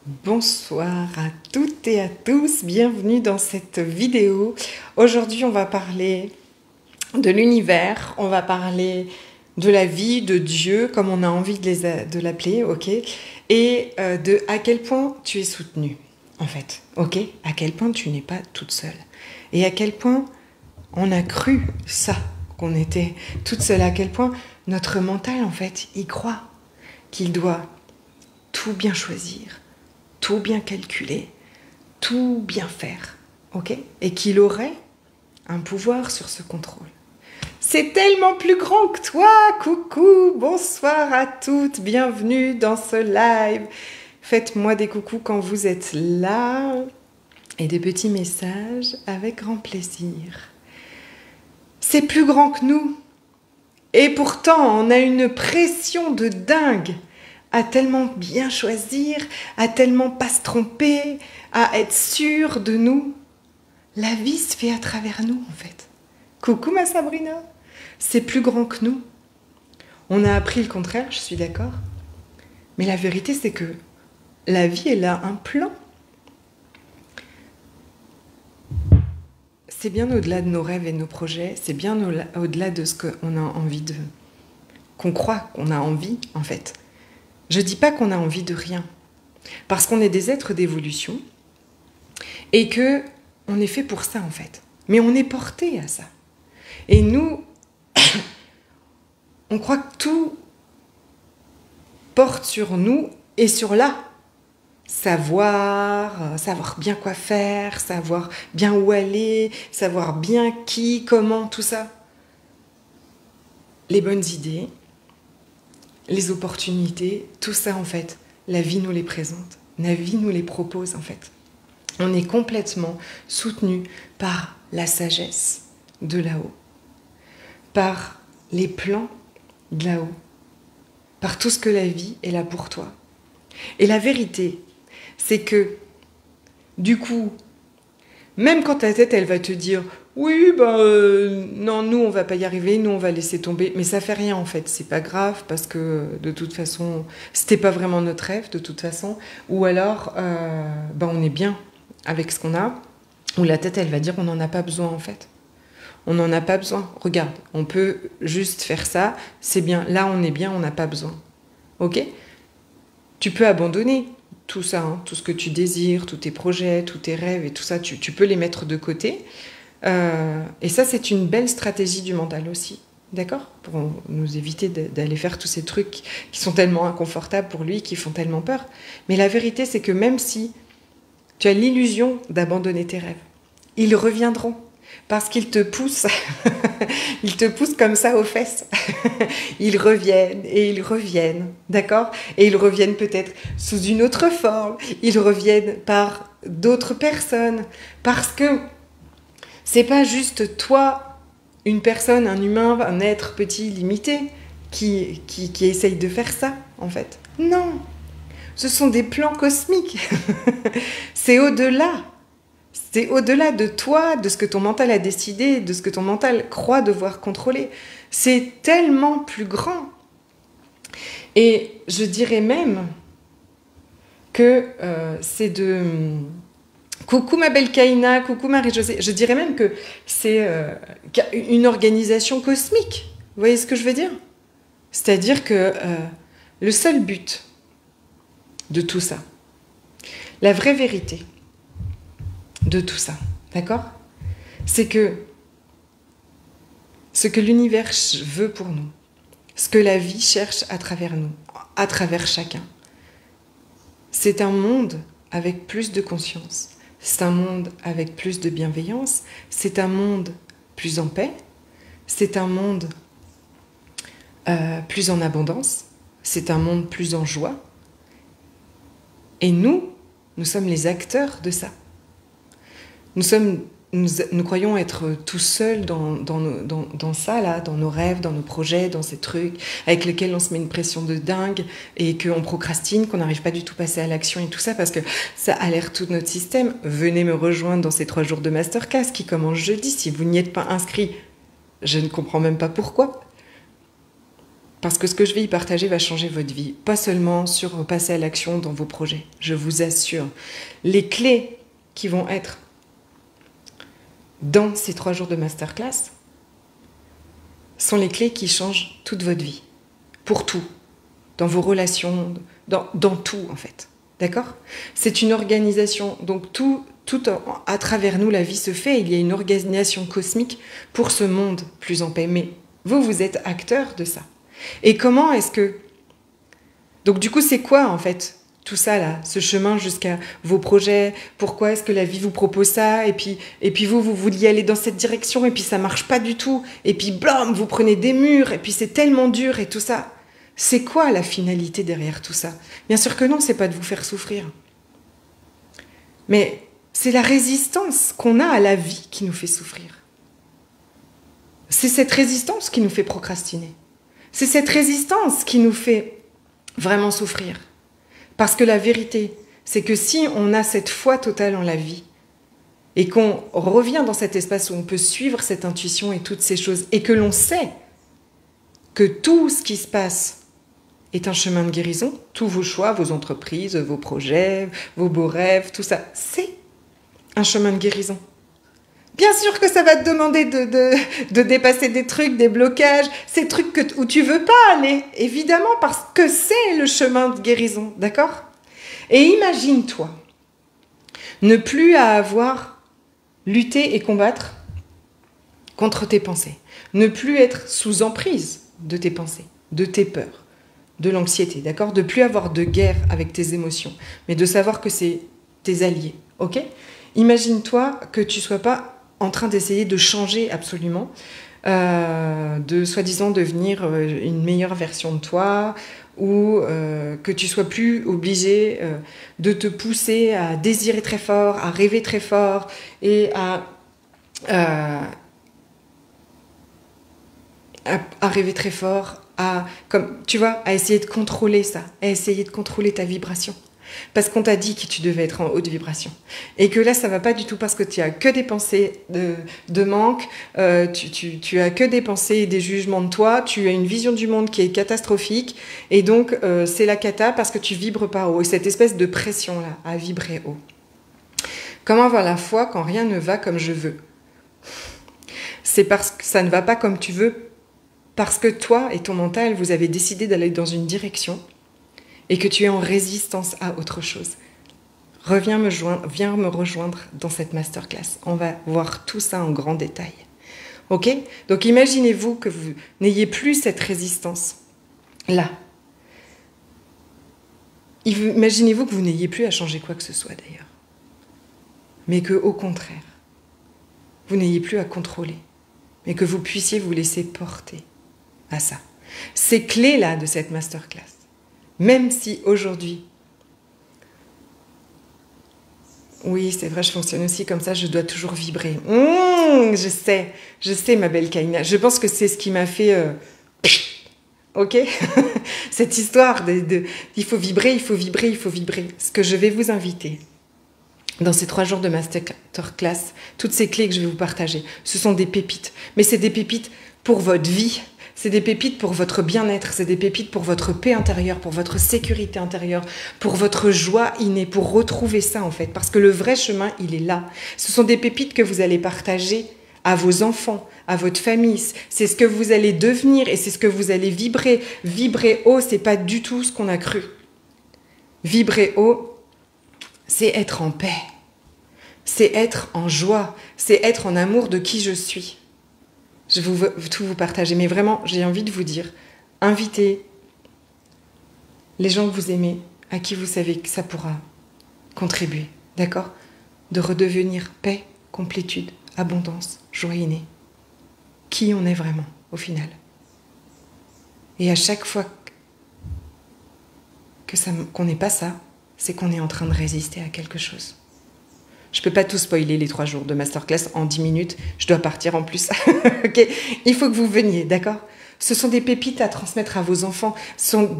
Bonsoir à toutes et à tous, bienvenue dans cette vidéo. Aujourd'hui, on va parler de l'univers, on va parler de la vie, de Dieu, comme on a envie de l'appeler, ok? Et de à quel point tu es soutenue, en fait, ok? À quel point tu n'es pas toute seule. Et à quel point on a cru ça, qu'on était toute seule, à quel point notre mental, en fait, y croit qu'il doit tout bien choisir, tout bien calculer, tout bien faire, ok? Et qu'il aurait un pouvoir sur ce contrôle. C'est tellement plus grand que toi, coucou, bonsoir à toutes, bienvenue dans ce live. Faites-moi des coucous quand vous êtes là et des petits messages avec grand plaisir. C'est plus grand que nous et pourtant on a une pression de dingue à tellement bien choisir, à tellement pas se tromper, à être sûr de nous. La vie se fait à travers nous, en fait. Coucou ma Sabrina, c'est plus grand que nous. On a appris le contraire, je suis d'accord. Mais la vérité, c'est que la vie, elle a un plan. C'est bien au-delà de nos rêves et de nos projets, c'est bien au-delà de ce qu'on a envie de... qu'on croit qu'on a envie, en fait. Je dis pas qu'on a envie de rien, parce qu'on est des êtres d'évolution et que on est fait pour ça en fait. Mais on est porté à ça. Et nous, on croit que tout porte sur nous et sur là. Savoir bien quoi faire, savoir bien où aller, savoir bien qui, comment, tout ça. Les bonnes idées, les opportunités, tout ça en fait, la vie nous les présente, la vie nous les propose en fait. On est complètement soutenu par la sagesse de là-haut, par les plans de là-haut, par tout ce que la vie est là pour toi. Et la vérité, c'est que du coup, même quand ta tête elle va te dire oui, non, nous on va pas y arriver, nous on va laisser tomber, mais ça fait rien en fait, c'est pas grave parce que de toute façon, c'était pas vraiment notre rêve de toute façon, ou alors on est bien avec ce qu'on a, ou la tête elle va dire on n'en a pas besoin en fait. On n'en a pas besoin, regarde, on peut juste faire ça, c'est bien, là on est bien, on n'a pas besoin. Ok? Tu peux abandonner tout ça, hein, tout ce que tu désires, tous tes projets, tous tes rêves et tout ça, tu peux les mettre de côté. Et ça, c'est une belle stratégie du mental aussi, d'accord? Pour nous éviter d'aller faire tous ces trucs qui sont tellement inconfortables pour lui, qui font tellement peur. Mais la vérité, c'est que même si tu as l'illusion d'abandonner tes rêves, ils reviendront. Parce qu'ils te poussent, ils te poussent comme ça aux fesses. Ils reviennent et ils reviennent, d'accord? Et ils reviennent peut-être sous une autre forme, ils reviennent par d'autres personnes. Parce que c'est pas juste toi, une personne, un humain, un être petit, limité, qui essaye de faire ça, en fait. Non, ce sont des plans cosmiques. C'est au-delà. C'est au-delà de toi, de ce que ton mental a décidé, de ce que ton mental croit devoir contrôler. C'est tellement plus grand. Et je dirais même que c'est de... Coucou ma belle Kaina, coucou Marie-Josée. Je dirais même que c'est une organisation cosmique. Vous voyez ce que je veux dire? C'est-à-dire que le seul but de tout ça, la vraie vérité de tout ça, d'accord? C'est que ce que l'univers veut pour nous, ce que la vie cherche à travers nous, à travers chacun, c'est un monde avec plus de conscience, c'est un monde avec plus de bienveillance, c'est un monde plus en paix, c'est un monde plus en abondance, c'est un monde plus en joie. Et nous sommes les acteurs de ça. Nous croyons être tout seuls dans ça, là, dans nos rêves, dans nos projets, dans ces trucs avec lesquels on se met une pression de dingue et qu'on procrastine, qu'on n'arrive pas du tout à passer à l'action et tout ça parce que ça alerte tout notre système. Venez me rejoindre dans ces 3 jours de masterclass qui commencent jeudi. Si vous n'y êtes pas inscrit, je ne comprends même pas pourquoi. Parce que ce que je vais y partager va changer votre vie. Pas seulement sur passer à l'action dans vos projets. Je vous assure. Les clés qui vont être dans ces 3 jours de masterclass sont les clés qui changent toute votre vie. Pour tout. Dans vos relations, dans tout en fait. D'accord? C'est une organisation. Donc tout à travers nous, la vie se fait. Il y a une organisation cosmique pour ce monde plus en paix. Mais vous êtes acteur de ça. Et comment est-ce que... Donc du coup, c'est quoi en fait tout ça là, ce chemin jusqu'à vos projets? Pourquoi est-ce que la vie vous propose ça? Et puis vous vouliez aller dans cette direction et puis ça marche pas du tout. Et puis blam, vous prenez des murs et puis c'est tellement dur et tout ça. C'est quoi la finalité derrière tout ça? Bien sûr que non, c'est pas de vous faire souffrir. Mais c'est la résistance qu'on a à la vie qui nous fait souffrir. C'est cette résistance qui nous fait procrastiner. C'est cette résistance qui nous fait vraiment souffrir. Parce que la vérité, c'est que si on a cette foi totale en la vie, et qu'on revient dans cet espace où on peut suivre cette intuition et toutes ces choses, et que l'on sait que tout ce qui se passe est un chemin de guérison, tous vos choix, vos entreprises, vos projets, vos beaux rêves, tout ça, c'est un chemin de guérison. Bien sûr que ça va te demander de dépasser des trucs, des blocages, ces trucs où tu veux pas aller, évidemment, parce que c'est le chemin de guérison, d'accord? Et imagine-toi, ne plus à avoir lutté et combattre contre tes pensées, ne plus être sous emprise de tes pensées, de tes peurs, de l'anxiété, d'accord? De plus avoir de guerre avec tes émotions, mais de savoir que c'est tes alliés, ok? Imagine-toi que tu sois pas en train d'essayer de changer absolument, de soi-disant devenir une meilleure version de toi, ou que tu sois plus obligé de te pousser à désirer très fort, à rêver très fort, et à rêver très fort, comme, tu vois, à essayer de contrôler ça, à essayer de contrôler ta vibration. Parce qu'on t'a dit que tu devais être en haute vibration. Et que là, ça va pas du tout parce que tu as que des pensées de manque, tu as que des pensées et des jugements de toi, tu as une vision du monde qui est catastrophique, et donc c'est la cata parce que tu vibres pas haut. Et cette espèce de pression-là, à vibrer haut. Comment avoir la foi quand rien ne va comme je veux? C'est parce que ça ne va pas comme tu veux, parce que toi et ton mental, vous avez décidé d'aller dans une direction, et que tu es en résistance à autre chose. Viens me rejoindre dans cette masterclass. On va voir tout ça en grand détail. Ok? Donc imaginez-vous que vous n'ayez plus cette résistance-là. Imaginez-vous que vous n'ayez plus à changer quoi que ce soit d'ailleurs. Mais que, au contraire, vous n'ayez plus à contrôler. Mais que vous puissiez vous laisser porter à ça. Ces clés-là de cette masterclass. Même si aujourd'hui, oui, c'est vrai, je fonctionne aussi comme ça, je dois toujours vibrer. Je sais, ma belle Kaina. Je pense que c'est ce qui m'a fait... ok. Cette histoire il faut vibrer, il faut vibrer, il faut vibrer. Ce que je vais vous inviter dans ces 3 jours de masterclass, toutes ces clés que je vais vous partager, ce sont des pépites. Mais c'est des pépites pour votre vie. C'est des pépites pour votre bien-être, c'est des pépites pour votre paix intérieure, pour votre sécurité intérieure, pour votre joie innée, pour retrouver ça en fait. Parce que le vrai chemin, il est là. Ce sont des pépites que vous allez partager à vos enfants, à votre famille. C'est ce que vous allez devenir et c'est ce que vous allez vibrer. Vibrer haut, c'est pas du tout ce qu'on a cru. Vibrer haut, c'est être en paix. C'est être en joie. C'est être en amour de qui je suis. Je veux tout vous partager, mais vraiment, j'ai envie de vous dire, invitez les gens que vous aimez, à qui vous savez que ça pourra contribuer, d'accord? De redevenir paix, complétude, abondance, joie innée. Qui on est vraiment, au final. Et à chaque fois qu'on n'est pas ça, c'est qu'on est en train de résister à quelque chose. Je ne peux pas tout spoiler les 3 jours de masterclass en 10 minutes. Je dois partir en plus. Okay. Il faut que vous veniez, d'accord? Ce sont des pépites à transmettre à vos enfants. Ce sont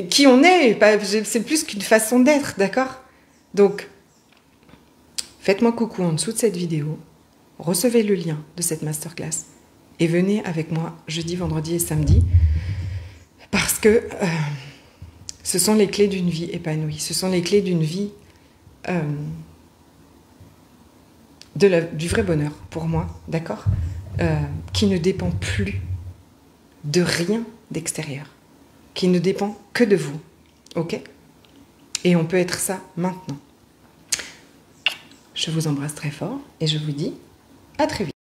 qui on est, c'est plus qu'une façon d'être, d'accord? Donc, faites-moi coucou en dessous de cette vidéo. Recevez le lien de cette masterclass. Et venez avec moi jeudi, vendredi et samedi, parce que ce sont les clés d'une vie épanouie, ce sont les clés d'une vie du vrai bonheur pour moi, d'accord, qui ne dépend plus de rien d'extérieur, qui ne dépend que de vous, ok? Et on peut être ça maintenant. Je vous embrasse très fort et je vous dis à très vite.